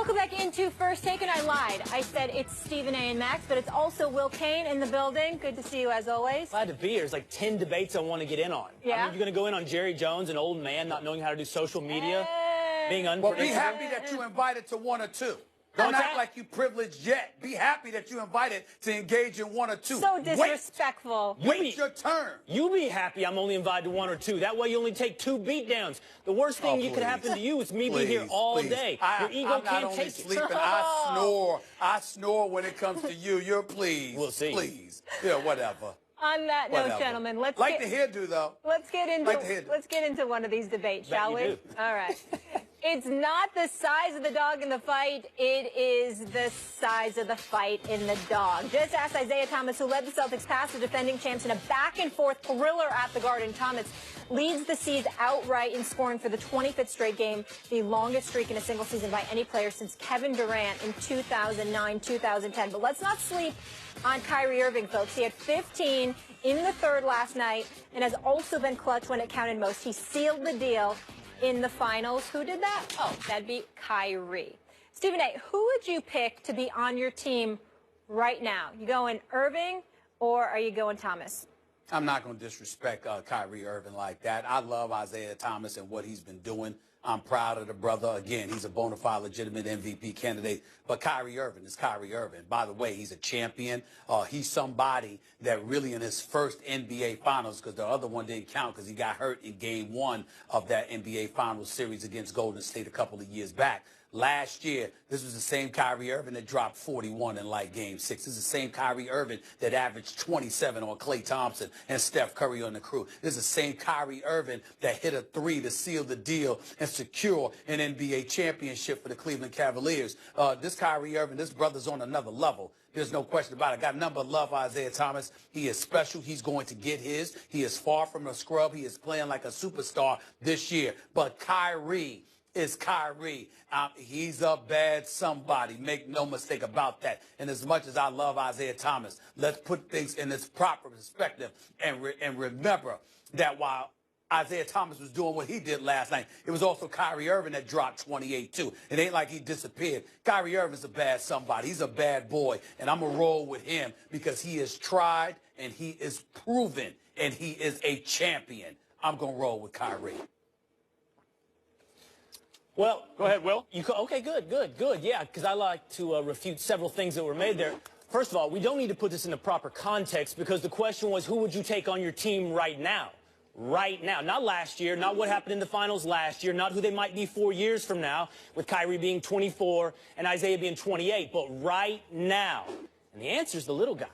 Welcome back into First Take, and I lied. I said it's Stephen A. and Max, but it's also Will Kane in the building. Good to see you as always. Glad to be here. There's like 10 debates I want to get in on. Yeah? I mean, you're going to go in on Jerry Jones, an old man not knowing how to do social media, being unpredictable. Well, be happy that you invited to one or two. Don't act like you privileged yet. Be happy that you invited to engage in one or two. So disrespectful. Wait your turn. You be happy I'm only invited to one or two. That way you only take 2 beatdowns. The worst thing that could happen to you is me be here all day. Your ego can't take it. I snore when it comes to you. You're please. We'll see. Please. Yeah, whatever. On that note, gentlemen, let's the hairdo, though. Let's get into one of these debates, shall we? All right. It's not the size of the dog in the fight. It is the size of the fight in the dog. Just ask Isaiah Thomas, who led the Celtics past the defending champs in a back-and-forth thriller at the Garden. Thomas leads the C's outright in scoring for the 25th straight game, the longest streak in a single season by any player since Kevin Durant in 2009-2010. But let's not sleep on Kyrie Irving, folks. He had 15 in the third last night and has also been clutch when it counted most. He sealed the deal in the finals. Who did that? Oh, that'd be Kyrie. Stephen A., who would you pick to be on your team right now? You going Irving or are you going Thomas? I'm not going to disrespect Kyrie Irving like that. I love Isaiah Thomas and what he's been doing. I'm proud of the brother. Again, he's a bona fide, legitimate MVP candidate. But Kyrie Irving is Kyrie Irving. By the way, he's a champion. He's somebody that really in his first NBA Finals, because the other one didn't count because he got hurt in Game 1 of that NBA Finals series against Golden State a couple of years back. Last year, this was the same Kyrie Irving that dropped 41 in like Game 6. This is the same Kyrie Irving that averaged 27 on Klay Thompson and Steph Curry on the crew. This is the same Kyrie Irving that hit a 3 to seal the deal and secure an NBA championship for the Cleveland Cavaliers. This Kyrie Irving, this brother's on another level. There's no question about it. Got a number of love for Isaiah Thomas. He is special. He's going to get his. He is far from a scrub. He is playing like a superstar this year. But Kyrie is Kyrie. He's a bad somebody. Make no mistake about that. And as much as I love Isaiah Thomas, let's put things in its proper perspective and remember that while Isaiah Thomas was doing what he did last night, it was also Kyrie Irving that dropped 28 too. It ain't like he disappeared. Kyrie Irving's a bad somebody. He's a bad boy. And I'm going to roll with him because he is tried and he is proven and he is a champion. I'm going to roll with Kyrie. Well, go ahead, Will. Okay, good. Yeah, because I like to refute several things that were made there. First of all, we don't need to put this in the proper context because the question was, who would you take on your team right now? Right now. Not last year, not what happened in the finals last year, not who they might be 4 years from now, with Kyrie being 24 and Isaiah being 28, but right now. And the answer is the little guy.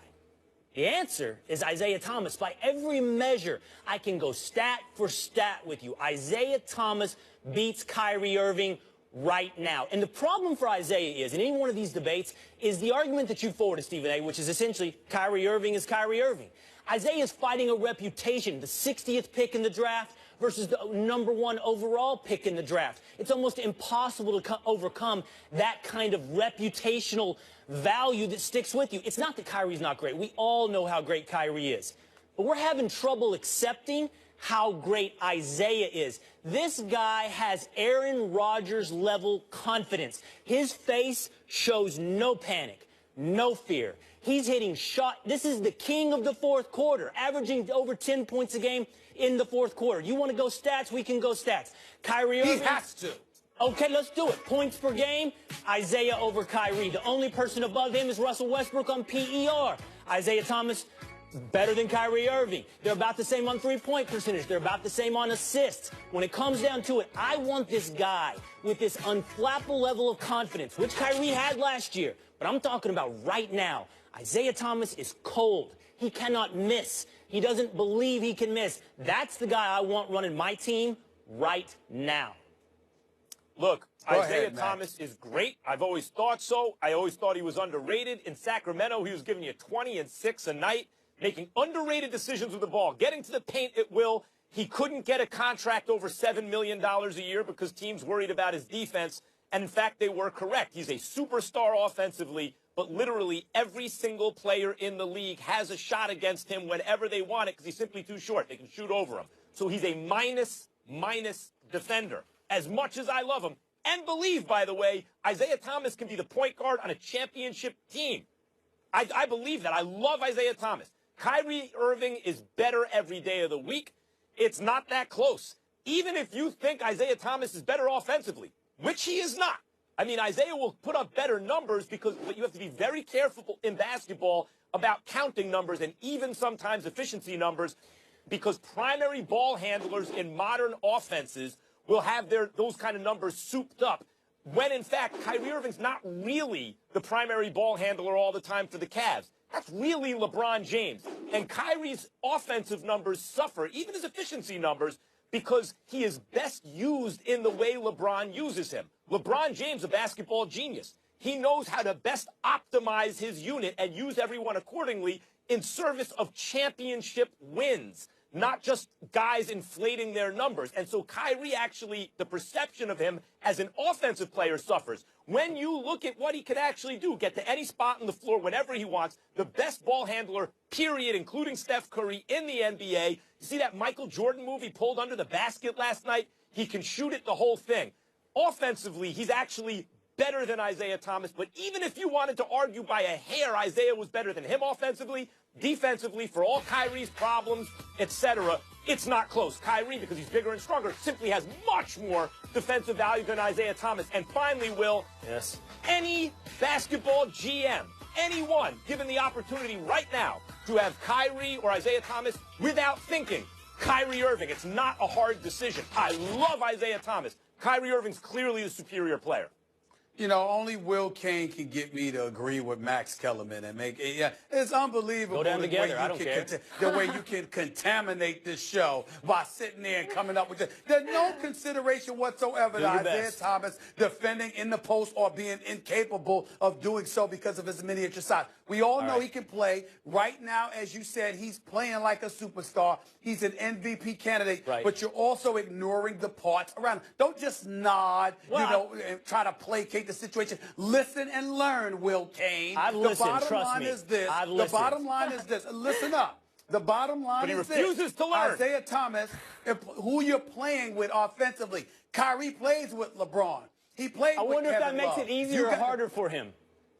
The answer is Isaiah Thomas. By every measure, I can go stat for stat with you. Isaiah Thomas beats Kyrie Irving right now. And the problem for Isaiah is, in any one of these debates, is the argument that you forwarded, Stephen A., which is essentially Kyrie Irving is Kyrie Irving. Isaiah is fighting a reputation, the 60th pick in the draft versus the #1 overall pick in the draft. It's almost impossible to overcome that kind of reputational value that sticks with you. It's not that Kyrie's not great. We all know how great Kyrie is. But we're having trouble accepting how great Isaiah is. This guy has Aaron Rodgers level confidence. His face shows no panic, no fear. He's hitting shot. This is the king of the fourth quarter, averaging over 10 points a game in the fourth quarter. You want to go stats? We can go stats. Kyrie Irving. He has to. Okay, let's do it. Points per game, Isaiah over Kyrie. The only person above him is Russell Westbrook on PER. Isaiah Thomas, better than Kyrie Irving. They're about the same on three-point percentage. They're about the same on assists. When it comes down to it, I want this guy with this unflappable level of confidence, which Kyrie had last year. But I'm talking about right now. Isaiah Thomas is cold. He cannot miss. He doesn't believe he can miss. That's the guy I want running my team right now. Look, Isaiah ahead, Thomas is great. I've always thought so. I always thought he was underrated. In Sacramento, he was giving you 20 and 6 a night, making underrated decisions with the ball, getting to the paint at will. He couldn't get a contract over $7 million a year because teams worried about his defense. And, in fact, they were correct. He's a superstar offensively, but literally every single player in the league has a shot against him whenever they want it because he's simply too short. They can shoot over him. So he's a minus defender. As much as I love him, and believe, by the way, Isaiah Thomas can be the point guard on a championship team. I believe that. I love Isaiah Thomas. Kyrie Irving is better every day of the week. It's not that close. Even if you think Isaiah Thomas is better offensively, which he is not. I mean, Isaiah will put up better numbers but you have to be very careful in basketball about counting numbers and even sometimes efficiency numbers, because primary ball handlers in modern offenses will have those kind of numbers souped up, when in fact Kyrie Irving's not really the primary ball handler all the time for the Cavs. That's really LeBron James. And Kyrie's offensive numbers suffer, even his efficiency numbers, because he is best used in the way LeBron uses him. LeBron James, a basketball genius. He knows how to best optimize his unit and use everyone accordingly in service of championship wins, not just guys inflating their numbers. And so Kyrie actually, the perception of him as an offensive player suffers. When you look at what he could actually do, get to any spot on the floor whenever he wants, the best ball handler, period, including Steph Curry in the NBA. You see that Michael Jordan move he pulled under the basket last night? He can shoot it, the whole thing. Offensively, he's actually better than Isaiah Thomas, but even if you wanted to argue by a hair Isaiah was better than him offensively, defensively, for all Kyrie's problems, etc., it's not close. Kyrie, because he's bigger and stronger, simply has much more defensive value than Isaiah Thomas. And finally, Will, yes, any basketball GM, anyone given the opportunity right now to have Kyrie or Isaiah Thomas without thinking, Kyrie Irving, it's not a hard decision. I love Isaiah Thomas. Kyrie Irving's clearly the superior player. You know, only Will Kane can get me to agree with Max Kellerman and make it. Yeah, it's unbelievable. Go down together. I don't care. The way you can contaminate this show by sitting there and coming up with it. There's no consideration whatsoever to Isaiah Thomas defending in the post or being incapable of doing so because of his miniature size. We all know he can play. Right now, as you said, he's playing like a superstar. He's an MVP candidate, but you're also ignoring the parts around him. Don't just nod, and try to placate the situation. Listen and learn, Will Kane. I've listened, the bottom line is this. The bottom line is this. Listen up. The bottom line is this. But he refuses to learn. Isaiah Thomas, who you're playing with offensively. Kyrie plays with LeBron. He plays with Kevin Love. I wonder if that makes it easier or harder for him.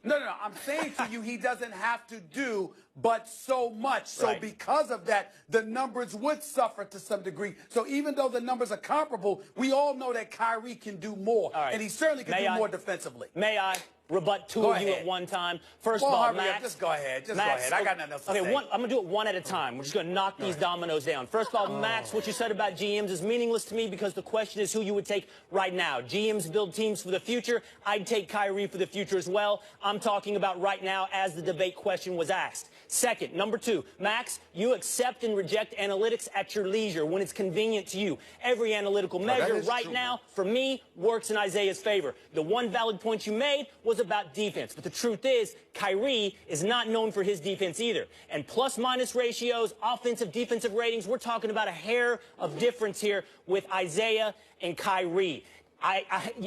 No. I'm saying to you, he doesn't have to do but so much. So because of that, the numbers would suffer to some degree. So even though the numbers are comparable, we all know that Kyrie can do more. And he certainly can do more defensively. May I rebut two of you at one time? First of all, Max. Just go ahead. Just go ahead. I got nothing else to say. Okay, I'm going to do it one at a time. We're just going to knock these dominoes down. First of all, Max, what you said about GMs is meaningless to me because the question is who you would take right now. GMs build teams for the future. I'd take Kyrie for the future as well. I'm talking about right now as the debate question was asked. Second, number two, Max, you accept and reject analytics at your leisure when it's convenient to you. Every analytical measure right now, for me, works in Isaiah's favor. The one valid point you made was about defense. But the truth is, Kyrie is not known for his defense either. And plus-minus ratios, offensive, defensive ratings, we're talking about a hair of difference here with Isaiah and Kyrie.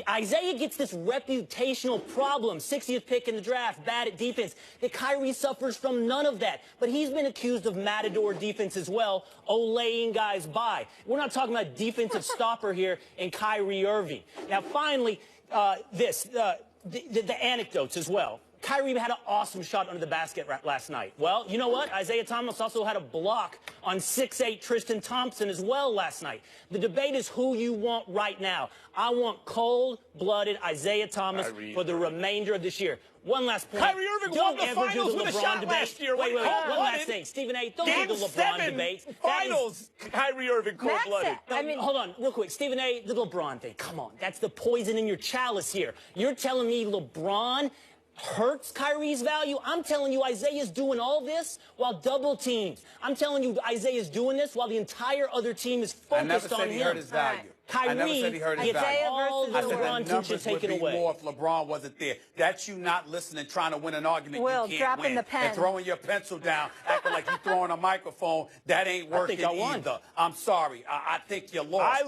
Isaiah gets this reputational problem, 60th pick in the draft, bad at defense. That Kyrie suffers from none of that. But he's been accused of matador defense as well, laying guys by. We're not talking about defensive stopper here in Kyrie Irving. Now, finally, the anecdotes as well. Kyrie had an awesome shot under the basket last night. Well, you know what? Isaiah Thomas also had a block on 6'8" Tristan Thompson as well last night. The debate is who you want right now. I want cold-blooded Isaiah Thomas for the remainder of this year. One last point. Kyrie Irving won the finals with a shot last year. Wait. One last thing. Stephen A., don't do the LeBron debate. Finals, Kyrie Irving cold-blooded. Hold on, real quick. Stephen A., the LeBron thing. Come on. That's the poison in your chalice here. You're telling me LeBron hurts Kyrie's value? I'm telling you Isaiah's doing all this while double teamed. I'm telling you Isaiah's doing this while the entire other team is focused on him. I never said he hurt his value. I never said he hurt his value. All the LeBron teams should take it away. More if LeBron wasn't there. That's you not listening, trying to win an argument Will, you can't win. The pen. And throwing your pencil down, acting like you're throwing a microphone. That ain't working either. I'm sorry. I think you lost.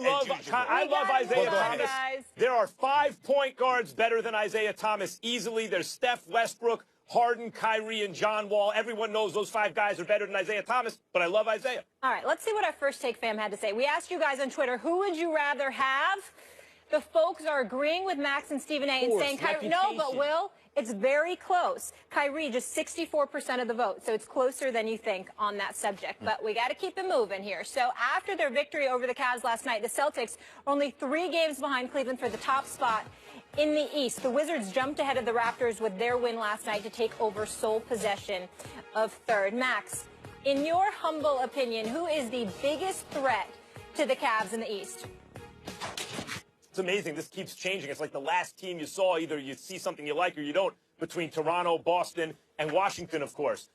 I love Isaiah Thomas. There are 5 point guards better than Isaiah Thomas easily. There's Steph, Westbrook, Harden, Kyrie, and John Wall. Everyone knows those 5 guys are better than Isaiah Thomas, but I love Isaiah. All right, let's see what our First Take fam had to say. We asked you guys on Twitter, who would you rather have? The folks are agreeing with Max and Stephen A. and saying, Kyrie, no, but Will, it's very close. Kyrie, just 64% of the vote, so it's closer than you think on that subject. But we got to keep it moving here. So after their victory over the Cavs last night, the Celtics are only 3 games behind Cleveland for the top spot in the East. The Wizards jumped ahead of the Raptors with their win last night to take over sole possession of third. Max, in your humble opinion, who is the biggest threat to the Cavs in the East? It's amazing. This keeps changing. It's like the last team you saw. Either you see something you like or you don't, between Toronto, Boston, and Washington, of course.